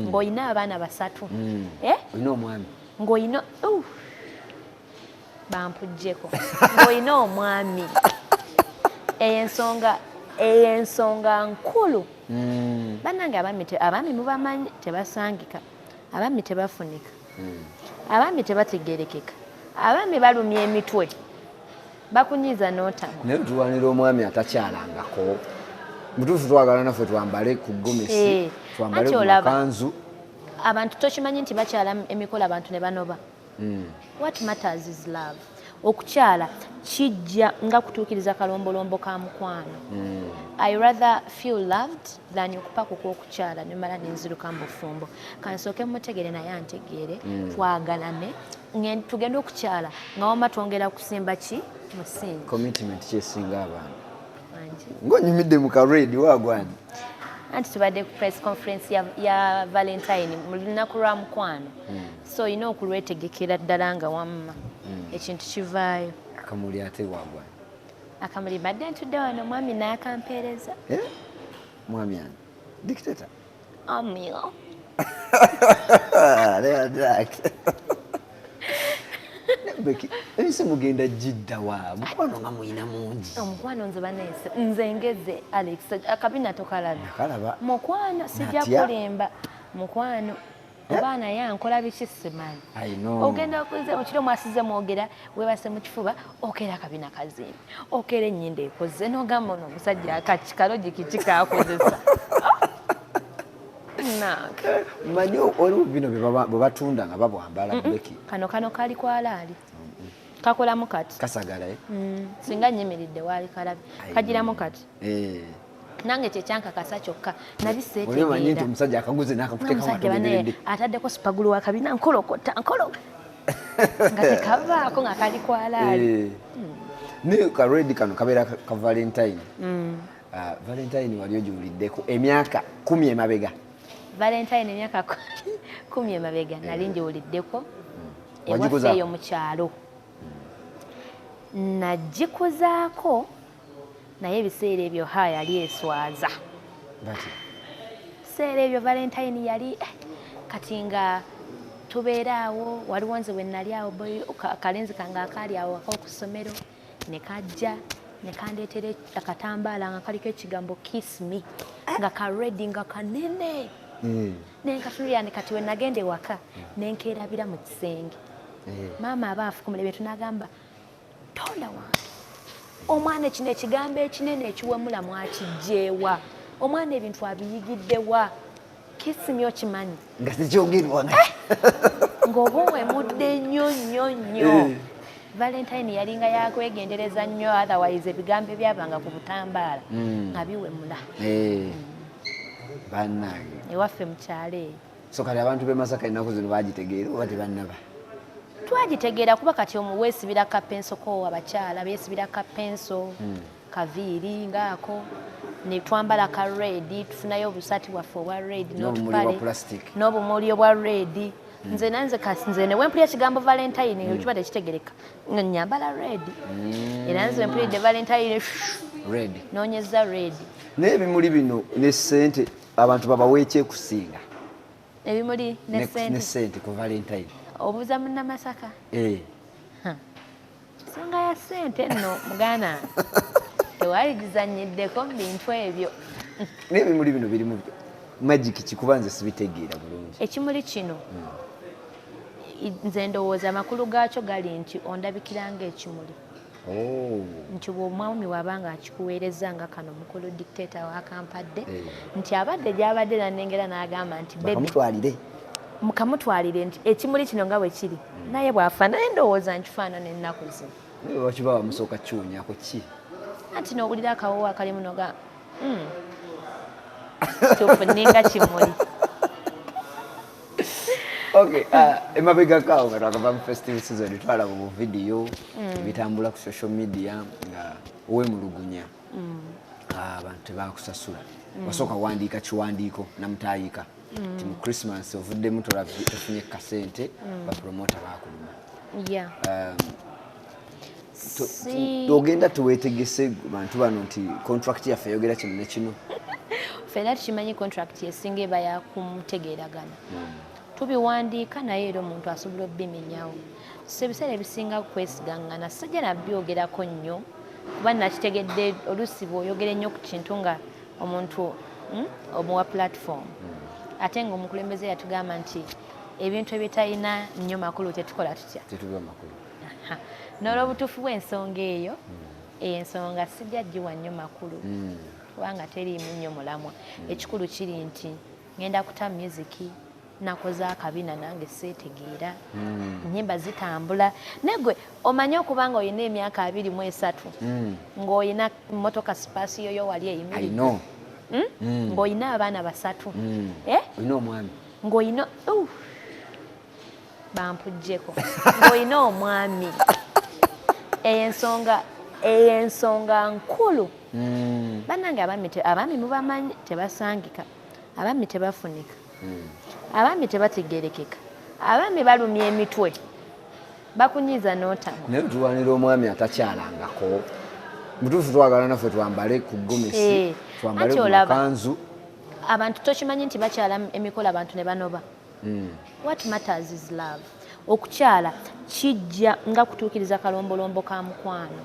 ng'olina abaana basatu olina omwami ng'olina bampuggyeko ng'olina omwami ensonga nkulu bannange abaami mubamanyi tebasangika abaami tebafunika abaami tebategerekeka abaami balumya emitwe bakunyiza n'otama naye tuwanira omwami atakyalangako mutuufu twagala naffe twambale ku gomesi twambale ku makanzu abantu tokimanyi nti bakyala emikolo abantu ne banoba what matters is love okukyala kijja nga kutuukiriza kalombolombo ka mukwano I rather feel loved than okupakuka okukyala nemala nenziruka mu bufumbo kansooke mutegere naye antegeere twagalane tugenda okukyala nga wama twongera kusimba ki musingi commitment kyesinga abantu ng'onyumidde mu karedi wagwani anti tubadde ku press conference ya Valentine mu lunaku lwa mukwano so olina okulwetegekera ddala nga wamma ekintu kivaayo akamuli ate wagwani akamuli badde ntudde wano mwami n'akampeereza mwami ani dictator omio Beki ese mugenda jidda wa mukwano nga muyina mungi omukwano nze banese nze ngeze Alex akabina tokalaba mukwano sijja kulimba mukwano abaana yankola bikisimanyi ogenda okuze mukiro mwasize mwogera webase mu kifuba okera akabina kazimbi okera ennyinda ekoze n'ogamba ono omusajja akakikalo gikikakozesa manyi oli bino bwe batunda nga babwambala Beki kano kali kwalaali kakolamu kati kasagala singa nyimiridde waali kalabi kagiramu kati nange kyekyankakasa kyokka nabiseetegeera omanyi nti omusajja akaguze n'akakuteeka watogerede ataddeko supagulu wakabina nkolokota nga tekavaako nga kali kwalaali ne karedi kano kabeera ka Valentine Valentine wali ogiwuliddeko emyaka 10 emabega Valentine emyaka 10 emabega nali ngiwuliddeko ewaffe eyo mu kyalo nagikuzaako naye ebiseera ebyo yali eswaza biseera ebyo Valentine yali kati nga tubeeraawo waliwo nze we nali awo akalenzi kange akaali awo ku ssomero ne kajja ne kandeetera akatambaala nga kaliko ekigambo kiss me nga karedi nga kanene nenkatulira ne kati we nagenda ewaka nenkeerabira mu kisenge maama aba afukumule bye tunagamba tonda wange omwana kino ekigambo ekinene ekiwemula mwakijjeewa omwana ebintu abiyigiddewa kisimi okimanyi nga tekyogerwa ng'oba owemudde nnyo nnyo nnyo Valentine yalinga yakwegendereza nnyo otherwise ebigambo ebyabanga ku butambaala nga biwemula bannange ewaffe mukyalo eyo so kati abantu b'e Masaka ennaku zino bagitegeera oba tebannaba twagitegeera kuba kati weesibira kapenso ko abakyala beesibira kapenso kaviiri ngaako ne twambala ka redi tufunayo obusati waffe obwa redi n'obumuli obwa redi nze ne wempulira ekigambo Valentine ekiba tekitegereka nyambala redi era nze wempulidde Valentine noonyeza redi naye ebimuli bino ne ssente abantu babawa ekyekusinga ebimuli ne ssente ku Valentine obuuza munnamasaka ensonga ya ssente nno mugana tewayigizanyiddeko mu bintu ebyo n'ebimuli bino birimu magic kikuba nze sibitegeera bulungi ekimuli kino nze ndowooza amakulu gaakyo gali nti ondabikira ng'ekimuli nti bw'omwami wabanga akikuweereza nga kano mukulu dictator wakampadde nti abadde gy'abadde nannengera n'agamba nti mukamutwalire nti ekimuli kino nga bwe kiri naye bw'afa naye ndowooza nkifaanana ennaku zino naye wakiba wamusooka kiwunyako ki anti n'owulira akawoowo akalimu noga tufu nninga kimuli emabega kaawo nga twakava mu festival season twalaba mu vidiyo bitambula ku social media nga owemulugunya abantu tebakusasula wasooka wandiika kiwandiiko namutaayika nti mu Christmas ovuddemu tofunye kasente bapromota bakuluma ogenda tuweetegese bantu bano nti contract yaffe yogera kino ne kino fera tukimanyi contract esinga eba yakumutegeeragana tubiwandiika naye era omuntu asobola obimenyawo so ebiseera ebisinga kwesigangana sajja nabyogerako nnyo kuba nakitegedde oluusi bw'oyogera ennyo ku kintu nga omuntu omuwa platform ate ng'omukulembeze yatugamba nti ebintu ebitalina nnyo makulu tetukola tutya tetuba makulu n'olw'obutuufu bw'ensonga eyo ensonga sijja giwa nnyo makulu kubanga teriimu nnyo mulamwa ekikulu kiri nti ngenda kuta musiki nakoze akabina nange seetegeera ennyimba zitambula negwe omanyi okuba nga olina emyaka 23 ng'olina mmotoka sipaasiyo yo wali eyimiridde ng'olina abaana 3 olina omwami ng'olina bampuggyeko ng'olina omwami eyo ensonga nkulu bannange abaami mubamanyi tebasangika abaami tebafunika abaami tebategerekeka abaami balumya emitwe bakunyiza n'otama naye tuwanira omwami atakyalangako mutuufu twagala naffe twambale ku gomesi twambale ku makanzu abantu tokimanyi nti bakyala emikolo abantu ne banoba what matters is love okukyala kijja nga kutuukiriza kalombolombo ka mukwano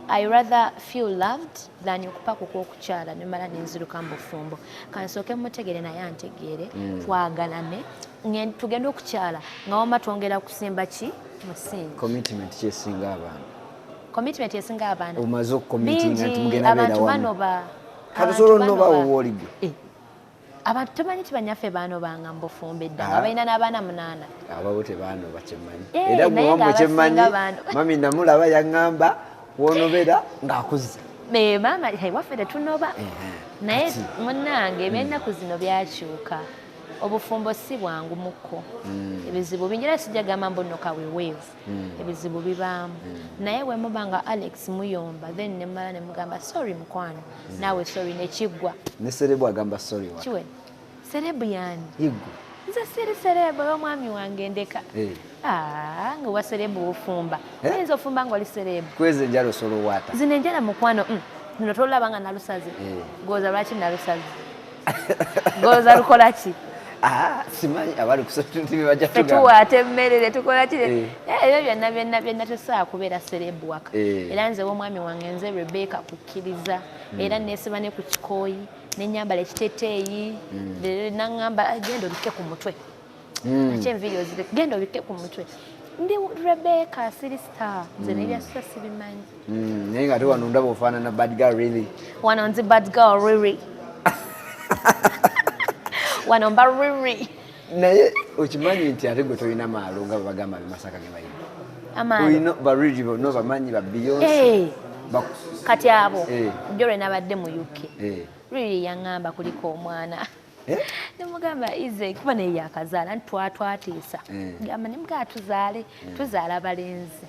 I rather feel loved than okupaka okw'okukyala ne mala nenziruka mu bufumbo kansooke mutegere naye antegeere twagalane tugende okukyala nga wama twongera kusimba ki musingi commitment kyesinga abaana commitment yesinga abaana omaze okucommittinga nti mugenda beera wamu banoba katusobola noba wowoligwe abantu temanyi ti banyaffe baanobanga mu bufumbo edda nga balina n'abaana 8 ababo tebaanoba kyemmanyi era muwamwe kyemmanyi mami namulaba yaŋŋamba wonobera ng'akuze maama waffe tetunoba naye munnange ebyennaku zino byakyuka obufumbo si bwangu mukko ebizibu bingi era sijja gamba mbonoka weweevu ebizibu bibaamu naye bwe muba nga Alex muyomba then ne mmala ne mugamba sorry mukwano naawe sorry nekiggwa ne serebu agamba sorry wa kiwe serebu yani igwe nze siri serebu omwami wange ndeka nga wa serebu ofumba oyinza ofumba nga oli serebu kwezi enjala osobola owaata zino enjala mukwano no tolaba nga nalusaze gooza lwaki nalusaze gooza lukola ki simanyi abali kusotulibajja tuwaata emmere tukola ki ebyo byonna tosobola kubeera serebu waka era nze w'omwami wange nze Rebecca kukkiriza era neesiba ne ku kikooyi nenyambala ekiteteeyi naŋŋamba genda obikke ku mutwe ekyenvidiyo ziri genda obikke ku mutwe ndi Rebecca siri star nze nebyasusa sibimanyi naye nga te wano ndaba ofaanana bad girl really wano nzi bad girl really wano mba really naye okimanyi nti ate gwe tolina maalo nga babagamba bimasaka ge bayina olina barigi bonna bamanyi ba Beyonce kati abo jjo lwe nabadde mu UK really yaŋŋamba kuliko omwana nemugamba ize kuba naye yakazaala nti twatiisa gamba nemugaa tuzaala balenzi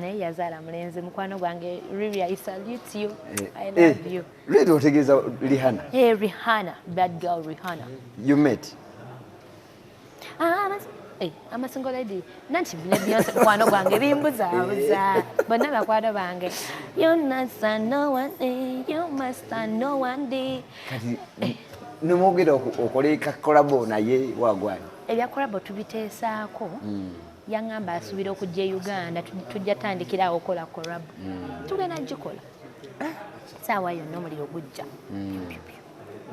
naye yazaala mulenzi mukwano gwange really I salute you I love you really otegeeza Rihanna Rihanna bad girl Rihanna you met amasingo lady nanti ne Beyonce mukwano gwange bimbuzaabuza bonna bakwano bange you must know one day you must know one day kati nemwogera okole kakolabo naye wagwani ebya kolabo tubiteesaako yaŋŋamba asuubira okujja e Uganda tujja tandikirawo okola kolabo tugenda gikola saawa yonna omuliro gujja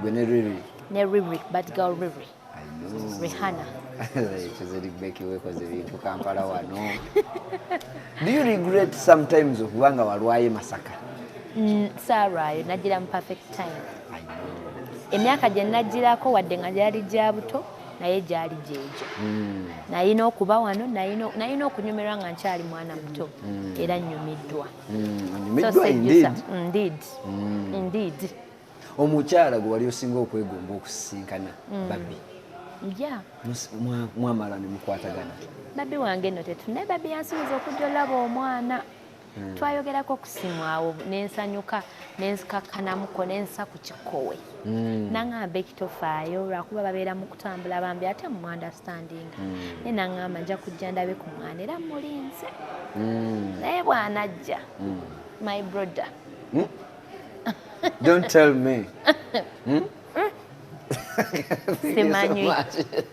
gwe ne Riri ne Riri bad girl Riri Rihanna Rebecca wekoze bintu Kampala wano do you regret sometimes okubanga walwaye Masaka saarwayo nagira mu perfect time emyaka gye nagirako wadde nga gyali gya buto naye gyali gyejo nayina okuba wano nayina okunyumirwa nga nkyali mwana muto era nnyumiddwa indeed omukyala gwe wali osinga okwegomba okusisinkana babbi mwamala ne mukwatagana babbi wange nno naye babbi yansuubiza okujja olaba omwana twayogerako ku simu awo nensanyuka nenzikakkanamuko nensa ku kikowe naŋŋamba ekitofaayo lwakuba babeera mu kutambula bambi ate mu understanding naye naŋŋamba nja kujja ndabe ku mwana era mulinze naye bw'anajja my brother Don't tell me. Thank you so Simanyi. much.